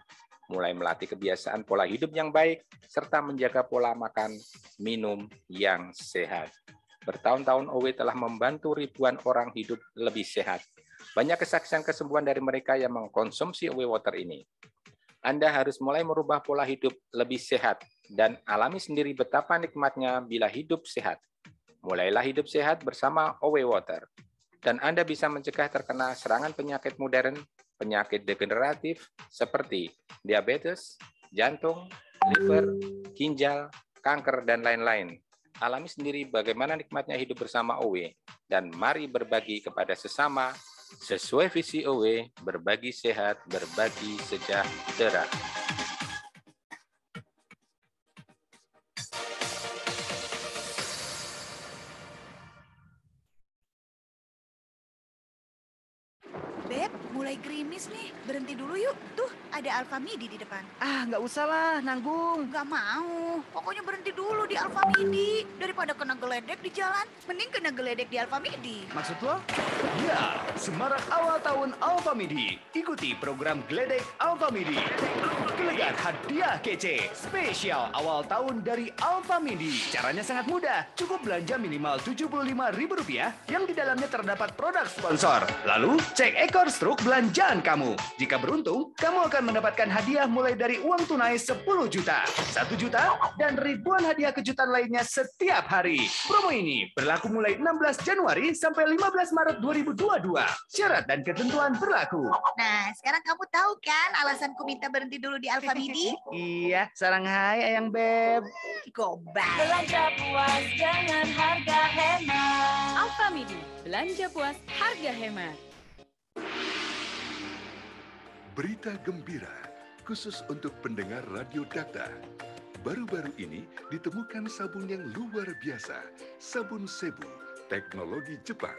mulai melatih kebiasaan pola hidup yang baik, serta menjaga pola makan, minum yang sehat. Bertahun-tahun OW telah membantu ribuan orang hidup lebih sehat. Banyak kesaksian kesembuhan dari mereka yang mengkonsumsi OW Water ini. Anda harus mulai merubah pola hidup lebih sehat dan alami sendiri betapa nikmatnya bila hidup sehat. Mulailah hidup sehat bersama OW Water. Dan Anda bisa mencegah terkena serangan penyakit modern, penyakit degeneratif seperti diabetes, jantung, liver, ginjal, kanker, dan lain-lain. Alami sendiri bagaimana nikmatnya hidup bersama OW, dan mari berbagi kepada sesama sesuai visi OW, berbagi sehat, berbagi sejahtera. Beb, mulai gerimis nih. Berhenti dulu yuk. Tuh, ada Alfamidi di depan. Ah, nggak usah lah, nanggung. Nggak mau. Pokoknya berhenti dulu di Alfamidi. Daripada kena geledek di jalan, mending kena geledek di Alfamidi. Maksud lo? Ya, semarak awal tahun Alfamidi. Ikuti program Geledek Alfamidi. Gelegar hadiah kece, spesial awal tahun dari Alfamidi. Caranya sangat mudah, cukup belanja minimal Rp75.000 yang di dalamnya terdapat produk sponsor. Lalu, cek ekor struk belanjaan kamu. Jika beruntung, kamu akan mendapatkan hadiah mulai dari uang tunai 10 juta, 1 juta, dan ribuan hadiah kejutan lainnya setiap hari. Promo ini berlaku mulai 16 Januari sampai 15 Maret 2022. Syarat dan ketentuan berlaku. Nah, sekarang kamu tahu kan alasanku minta berhenti dulu di Alfamidi? Iya, sarang hai Ayang Beb. Gobal. Belanja puas dengan harga hemat. Alfamidi, belanja puas harga hemat. Berita gembira khusus untuk pendengar Radio Dakta. Baru-baru ini ditemukan sabun yang luar biasa, sabun Sebu, teknologi Jepang.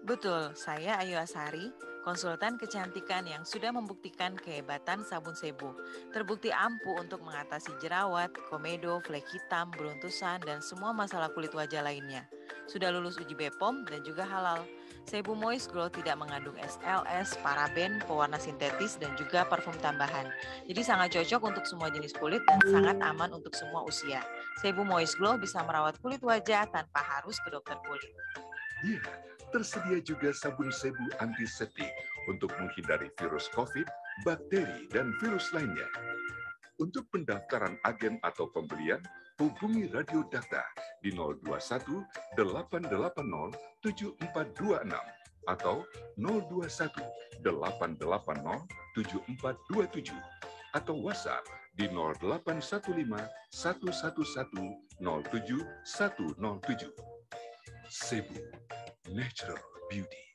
Betul, saya Ayu Asari, konsultan kecantikan yang sudah membuktikan kehebatan sabun Sebu. Terbukti ampuh untuk mengatasi jerawat, komedo, flek hitam, beruntusan, dan semua masalah kulit wajah lainnya. Sudah lulus uji BPOM dan juga halal. Sebu Moist Glow tidak mengandung SLS, paraben, pewarna sintetis, dan juga parfum tambahan. Jadi sangat cocok untuk semua jenis kulit dan sangat aman untuk semua usia. Sebu Moist Glow bisa merawat kulit wajah tanpa harus ke dokter kulit. Ya, tersedia juga sabun sebu antiseptik untuk menghindari virus COVID, bakteri, dan virus lainnya. Untuk pendaftaran agen atau pembelian, hubungi Radio Data di 021 880 7426 atau 021 880 7427 atau WhatsApp di 0815 111 07107. Sebu, Natural Beauty.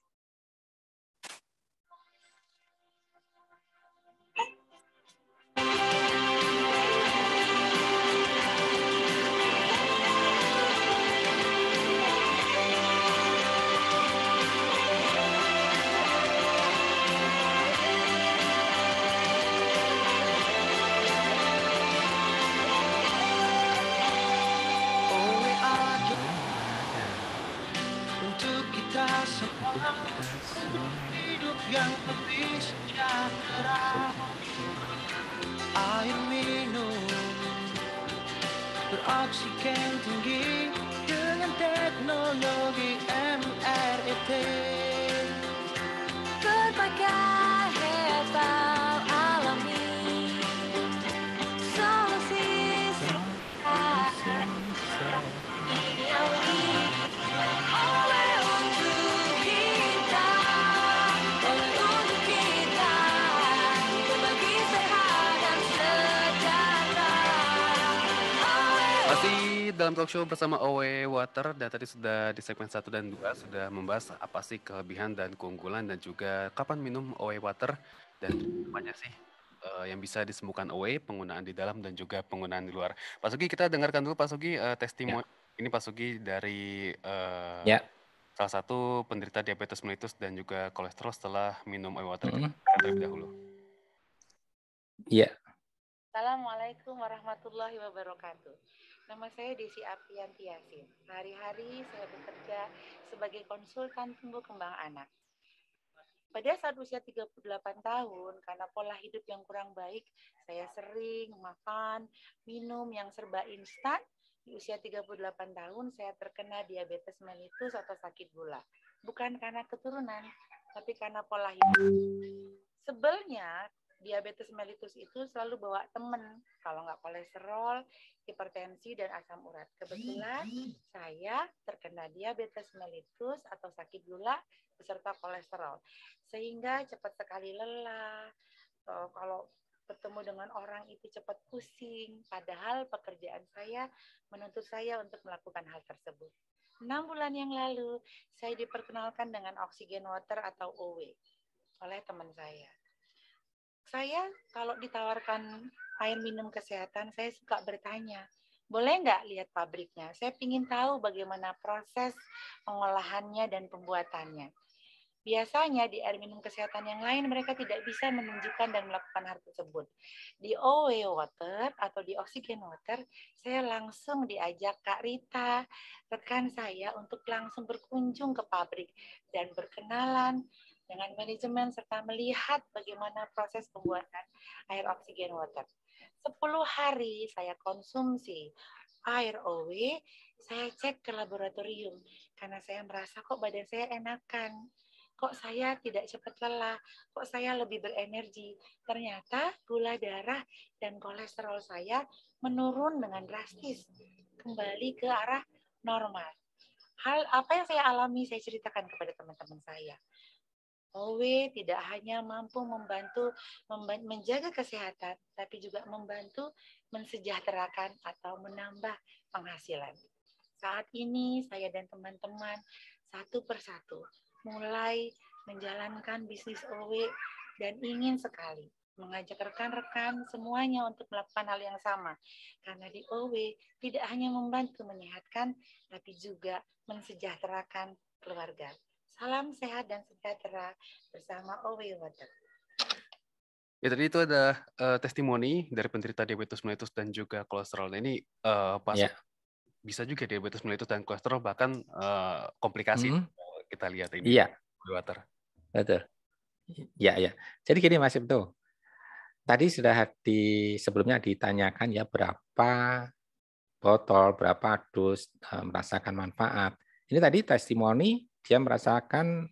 Untuk kita semua, untuk hidup yang lebih sejahtera. Air minum beroksigen tinggi dengan teknologi MRET. Berbagai herbal alami, solusi kimiawi. Oleh untuk kita, berbagi sehat dan sejahtera. Masih dalam talk show bersama Owe Water, dan tadi sudah di segmen 1 dan 2 sudah membahas apa sih kelebihan dan keunggulan dan juga kapan minum Owe Water dan banyak sih yang bisa disembuhkan Owe, penggunaan di dalam dan juga penggunaan di luar. Pak Sugi, kita dengarkan dulu Pak Sugi testimoni ini Pak Sugi dari salah satu penderita diabetes mellitus dan juga kolesterol setelah minum Owe Water. Kita dengarkan terlebih dahulu. Iya. Assalamualaikum warahmatullahi wabarakatuh. Nama saya Desi Aprianti Yasin. Sehari-hari saya bekerja sebagai konsultan tumbuh kembang anak. Pada saat usia 38 tahun, karena pola hidup yang kurang baik, saya sering makan, minum yang serba instan. Di usia 38 tahun, saya terkena diabetes mellitus atau sakit gula. Bukan karena keturunan, tapi karena pola hidup. Sebelnya, diabetes mellitus itu selalu bawa temen, kalau nggak kolesterol, hipertensi, dan asam urat. Kebetulan saya terkena diabetes mellitus atau sakit gula beserta kolesterol, sehingga cepat sekali lelah. Kalau bertemu dengan orang itu cepat pusing, padahal pekerjaan saya menuntut saya untuk melakukan hal tersebut. 6 bulan yang lalu, saya diperkenalkan dengan oxygen water atau OW oleh teman saya. Saya kalau ditawarkan air minum kesehatan, saya suka bertanya, boleh nggak lihat pabriknya? Saya ingin tahu bagaimana proses pengolahannya dan pembuatannya. Biasanya di air minum kesehatan yang lain mereka tidak bisa menunjukkan dan melakukan hal tersebut. Di OW Water atau di Oxygen Water, saya langsung diajak Kak Rita, rekan saya, untuk langsung berkunjung ke pabrik dan berkenalan dengan manajemen serta melihat bagaimana proses pembuatan air Oxygen Water. 10 hari saya konsumsi air OW, saya cek ke laboratorium karena saya merasa kok badan saya enakan. Kok saya tidak cepat lelah, kok saya lebih berenergi. Ternyata gula darah dan kolesterol saya menurun dengan drastis, kembali ke arah normal. Hal apa yang saya alami, saya ceritakan kepada teman-teman saya. OW tidak hanya mampu membantu menjaga kesehatan, tapi juga membantu mensejahterakan atau menambah penghasilan. Saat ini saya dan teman-teman satu persatu mulai menjalankan bisnis OW dan ingin sekali mengajak rekan-rekan semuanya untuk melakukan hal yang sama. Karena di OW tidak hanya membantu menyehatkan, tapi juga mensejahterakan keluarga. Salam sehat dan sejahtera bersama OW Water. Ya, tadi itu ada testimoni dari penderita diabetes mellitus dan juga kolesterol. Nah, ini bisa juga diabetes mellitus dan kolesterol bahkan komplikasi. Kita lihat ini. Iya. Water. Betul. Ya, ya. Jadi gini Mas Ibtu. Tadi sudah sebelumnya ditanyakan ya berapa botol, berapa dus merasakan manfaat. Ini tadi testimoni dia merasakan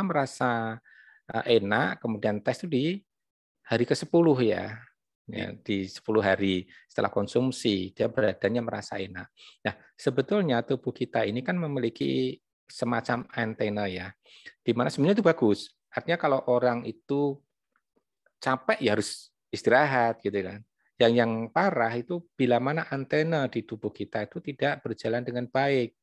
merasa enak, kemudian tes itu di hari ke-10 ya. Ya, di 10 hari setelah konsumsi dia badannya merasa enak. Nah, sebetulnya tubuh kita ini kan memiliki semacam antena ya, di mana sebenarnya itu bagus. Artinya kalau orang itu capek ya harus istirahat gitu kan. Yang parah itu bila mana antena di tubuh kita itu tidak berjalan dengan baik.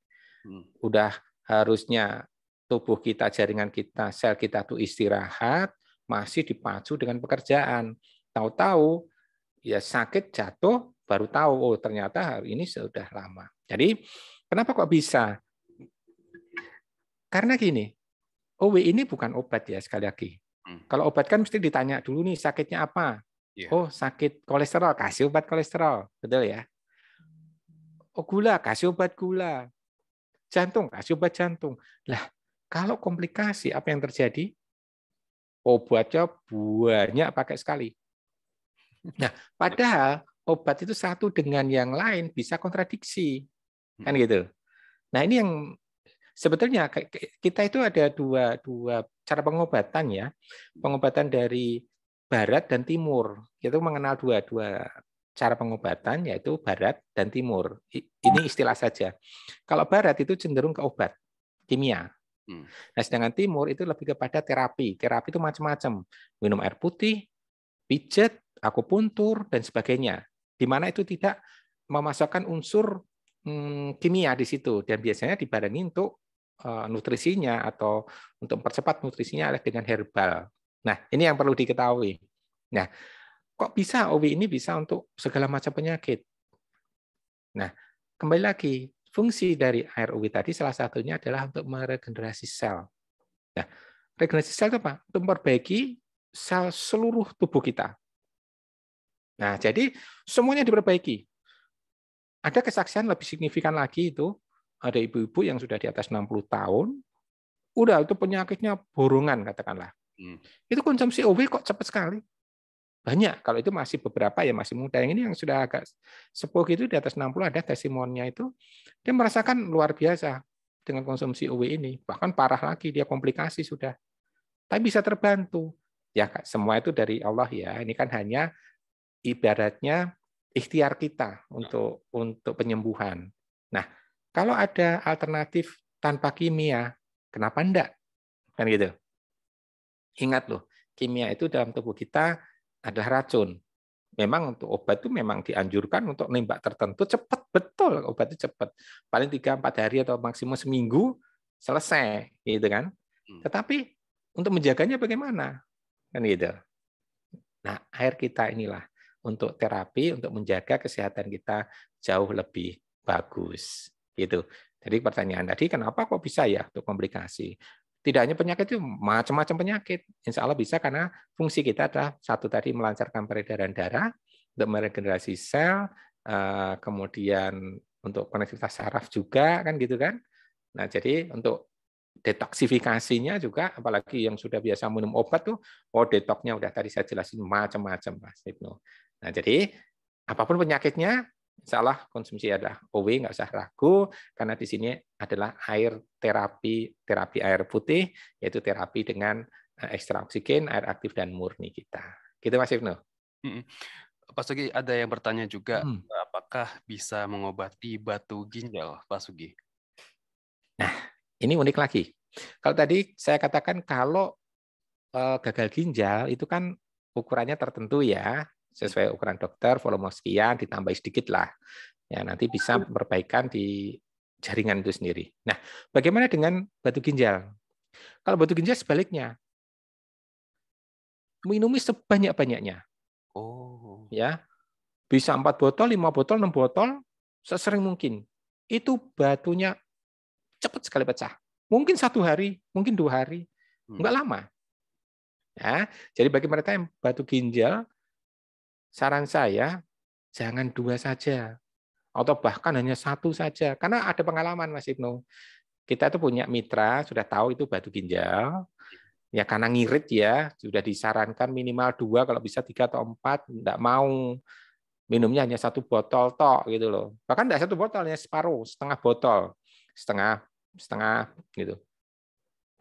Udah harusnya tubuh kita, jaringan kita, sel kita tuh istirahat, masih dipacu dengan pekerjaan. Tahu-tahu ya sakit jatuh baru tahu oh ternyata hari ini sudah lama. Jadi kenapa kok bisa? Karena gini, OW ini bukan obat ya sekali lagi. Kalau obat kan mesti ditanya dulu nih sakitnya apa? Oh sakit kolesterol, kasih obat kolesterol, betul ya? Oh gula, kasih obat gula. Jantung, kasih obat jantung. Lah kalau komplikasi apa yang terjadi? Obatnya banyak pakai sekali. Nah, padahal obat itu satu dengan yang lain bisa kontradiksi, kan gitu. Nah, ini yang sebetulnya kita itu ada dua cara pengobatan ya, pengobatan dari Barat dan Timur. Kita mengenal dua cara pengobatan yaitu Barat dan Timur. Ini istilah saja. Kalau Barat itu cenderung ke obat kimia. Nah, sedangkan Timur itu lebih kepada terapi. Terapi itu macam-macam. Minum air putih, pijat, akupuntur, dan sebagainya. Di mana itu tidak memasukkan unsur kimia di situ. Dan biasanya dibarengi untuk nutrisinya atau untuk mempercepat nutrisinya adalah dengan herbal. Nah, ini yang perlu diketahui. Nah, kok bisa OW ini bisa untuk segala macam penyakit? Nah, kembali lagi, fungsi dari air OW tadi salah satunya adalah untuk meregenerasi sel. Nah, regenerasi sel itu apa? Untuk memperbaiki sel seluruh tubuh kita. Nah, jadi semuanya diperbaiki. Ada kesaksian lebih signifikan lagi itu, ada ibu-ibu yang sudah di atas 60 tahun, udah itu penyakitnya borongan katakanlah. Itu konsumsi OW kok cepat sekali. Banyak, kalau itu masih beberapa ya masih muda. Yang ini yang sudah agak sepuh gitu di atas 60 ada testimoninya itu, dia merasakan luar biasa dengan konsumsi OW ini. Bahkan parah lagi, dia komplikasi sudah. Tapi bisa terbantu. Ya semua itu dari Allah ya. Ini kan hanya ibaratnya ikhtiar kita untuk penyembuhan. Nah, kalau ada alternatif tanpa kimia, kenapa enggak? Kan gitu. Ingat loh, kimia itu dalam tubuh kita adalah racun. Memang untuk obat itu memang dianjurkan untuk nembak tertentu cepat, betul obat itu cepat. Paling 3-4 hari atau maksimum seminggu selesai, gitu kan. Tetapi untuk menjaganya bagaimana? Kan gitu. Nah, air kita inilah untuk terapi, untuk menjaga kesehatan kita jauh lebih bagus. Gitu. Jadi pertanyaan tadi, kenapa kok bisa ya untuk komplikasi? Tidak hanya penyakit itu, macam-macam penyakit. Insya Allah bisa karena fungsi kita adalah satu tadi melancarkan peredaran darah, untuk meregenerasi sel, kemudian untuk konektivitas saraf juga, kan gitu kan. Nah, jadi untuk detoksifikasinya juga, apalagi yang sudah biasa minum obat tuh, detoksnya udah tadi saya jelasin macam-macam, Mas Ibnu. Nah, jadi apapun penyakitnya, insya Allah konsumsi adalah OW, nggak usah ragu, karena di sini adalah air terapi air putih, yaitu terapi dengan ekstra oksigen, air aktif dan murni kita. Gitu Mas Ibnu. Pak Sugi, ada yang bertanya juga, apakah bisa mengobati batu ginjal, Pak Sugi? Nah, ini unik lagi. Kalau tadi saya katakan kalau gagal ginjal itu kan ukurannya tertentu ya, sesuai ukuran dokter, volume sekian, ditambah sedikit lah. Ya, nanti bisa perbaikan di jaringan itu sendiri. Nah, bagaimana dengan batu ginjal? Kalau batu ginjal sebaliknya, minumi sebanyak-banyaknya. Ya, bisa 4 botol, 5 botol, 6 botol, sesering mungkin. Itu batunya cepat sekali pecah. Mungkin 1 hari, mungkin 2 hari, enggak lama. Ya, jadi bagi mereka yang batu ginjal, saran saya, jangan 2 saja. Atau bahkan hanya 1 saja. Karena ada pengalaman, Mas Ibnu. Kita tuh punya mitra, sudah tahu itu batu ginjal. Ya karena ngirit ya, sudah disarankan minimal 2, kalau bisa 3 atau 4. Enggak mau. Minumnya hanya 1 botol tok gitu loh. Bahkan enggak 1 botol, hanya separuh, setengah botol. Setengah gitu.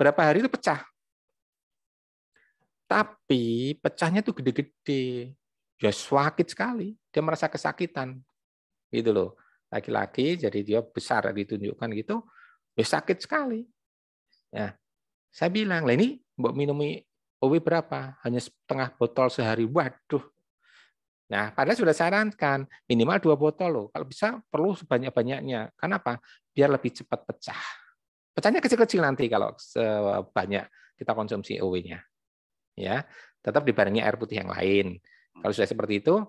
berapa hari itu pecah. Tapi pecahnya tuh gede-gede. Ya sakit sekali. Dia merasa kesakitan. Gitu loh. Laki-laki jadi dia besar ditunjukkan gitu. Ya sakit sekali. Ya, saya bilang, lah ini mbok minumi OW berapa? Hanya setengah botol sehari. Waduh. Nah, padahal sudah sarankan minimal 2 botol loh. Kalau bisa perlu sebanyak-banyaknya. Kenapa? Biar lebih cepat pecah. Pecahnya kecil-kecil nanti kalau sebanyak kita konsumsi OW-nya. Ya, tetap dibarengi air putih yang lain. Kalau sudah seperti itu,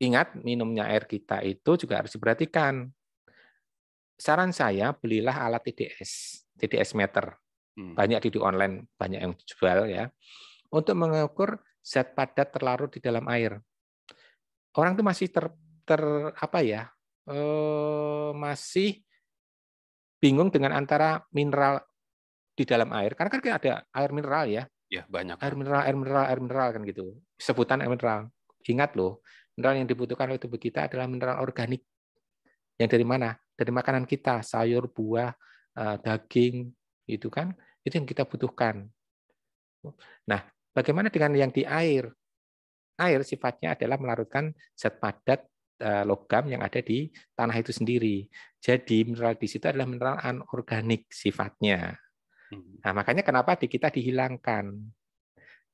ingat minumnya air kita itu juga harus diperhatikan. Saran saya belilah alat TDS meter. Banyak di online, banyak yang jual ya. Untuk mengukur zat padat terlarut di dalam air. Orang itu masih masih bingung dengan antara mineral di dalam air. Karena kan ada air mineral ya. Ya, banyak. Air mineral kan gitu. Sebutan air mineral. Ingat loh, mineral yang dibutuhkan oleh tubuh kita adalah mineral organik. Yang dari mana? Dari makanan kita, sayur, buah, daging, itu kan, itu yang kita butuhkan. Nah, bagaimana dengan yang di air? Air sifatnya adalah melarutkan zat padat logam yang ada di tanah itu sendiri. Jadi mineral di situ adalah mineral anorganik sifatnya. Nah, makanya kenapa di kita dihilangkan.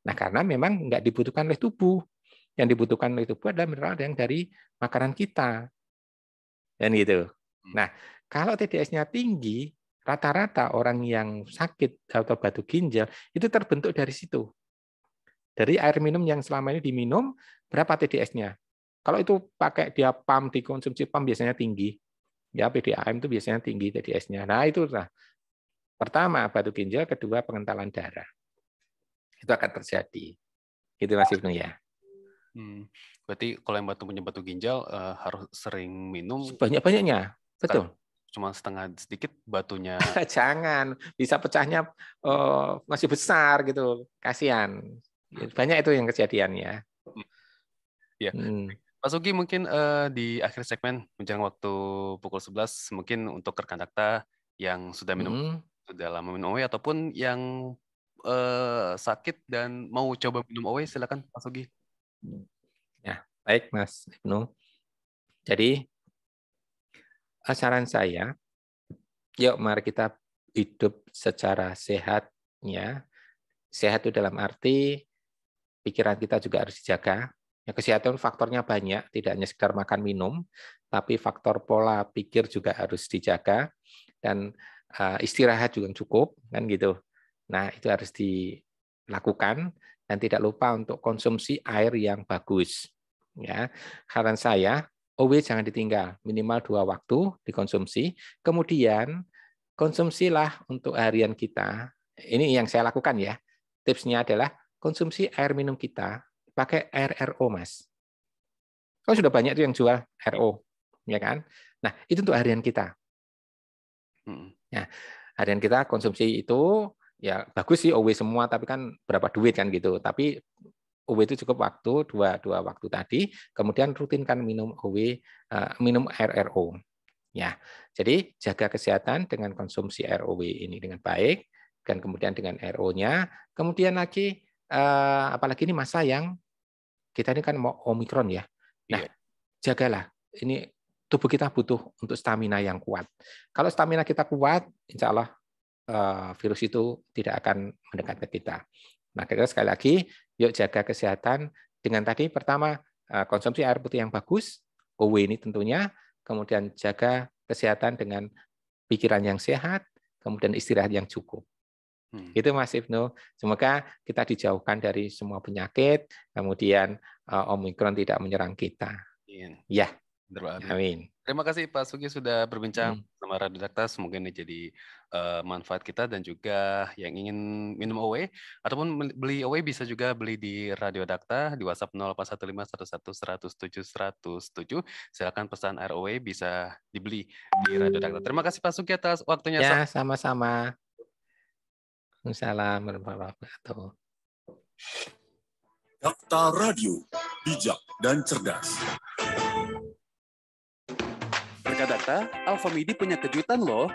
Nah, karena memang nggak dibutuhkan oleh tubuh. Yang dibutuhkan oleh tubuh adalah mineral yang dari makanan kita. Dan gitu. Nah, kalau TDS-nya tinggi, rata-rata orang yang sakit atau batu ginjal itu terbentuk dari situ. Dari air minum yang selama ini diminum, berapa TDS-nya? Kalau itu pakai dia pam, dikonsumsi pam biasanya tinggi. Ya, PDAM itu biasanya tinggi TDS-nya. Nah, itu lah. Pertama, batu ginjal, kedua, pengentalan darah. Itu akan terjadi. Itu Mas Ibnu ya. Berarti kalau yang punya batu ginjal harus sering minum sebanyak-banyaknya. Betul. Cuma setengah sedikit batunya. Jangan, bisa pecahnya masih besar gitu. Kasihan. Banyak itu yang kejadiannya. Ya. Pak Sugi mungkin di akhir segmen menjelang waktu pukul 11 mungkin untuk rekan Dakta yang sudah minum sudah lama minum OW ataupun yang sakit dan mau coba minum OW, silakan Pak Sugi. Ya, baik Mas Ibnu. Jadi saran saya, yuk mari kita hidup secara sehat ya. Sehat itu dalam arti pikiran kita juga harus dijaga. Ya, kesehatan faktornya banyak, tidak hanya sekedar makan minum, tapi faktor pola pikir juga harus dijaga dan istirahat juga cukup kan gitu. Nah, itu harus dilakukan dan tidak lupa untuk konsumsi air yang bagus. Ya, saran saya OW jangan ditinggal, minimal 2 waktu dikonsumsi. Kemudian konsumsilah untuk harian kita. Ini yang saya lakukan ya. Tipsnya adalah konsumsi air minum kita pakai air RO, Mas. Oh, sudah banyak tuh yang jual RO, ya kan? Nah, itu untuk harian kita. Ya, harian kita konsumsi itu ya bagus sih OW semua, tapi kan berapa duit kan gitu. Tapi OW itu cukup waktu dua waktu tadi, kemudian rutinkan minum OW, minum air RO. Ya, jadi jaga kesehatan dengan konsumsi air OW ini dengan baik, dan kemudian dengan RO-nya. Kemudian lagi, apalagi ini masa yang kita ini kan mau Omikron ya. Nah, jagalah. Ini tubuh kita butuh untuk stamina yang kuat. Kalau stamina kita kuat, insya Allah virus itu tidak akan mendekat ke kita. Nah, kita sekali lagi, yuk jaga kesehatan dengan tadi pertama konsumsi air putih yang bagus, OW ini tentunya, kemudian jaga kesehatan dengan pikiran yang sehat, kemudian istirahat yang cukup. Itu Mas Ibnu. Semoga kita dijauhkan dari semua penyakit, kemudian Omikron tidak menyerang kita. Ya, amin. Terima kasih Pak Sugi sudah berbincang sama Radio Dakta. Semoga ini jadi manfaat kita dan juga yang ingin minum OW ataupun beli OW bisa juga beli di Radio Dakta di WhatsApp 081511107107. Silakan pesan air OW bisa dibeli di Radio Dakta. Terima kasih Pak Sugi atas waktunya. Ya, sama-sama. Assalamualaikum warahmatullahi wabarakatuh. Dakta Radio, bijak dan cerdas. Rekan Dakta, Alfamidi punya kejutan loh.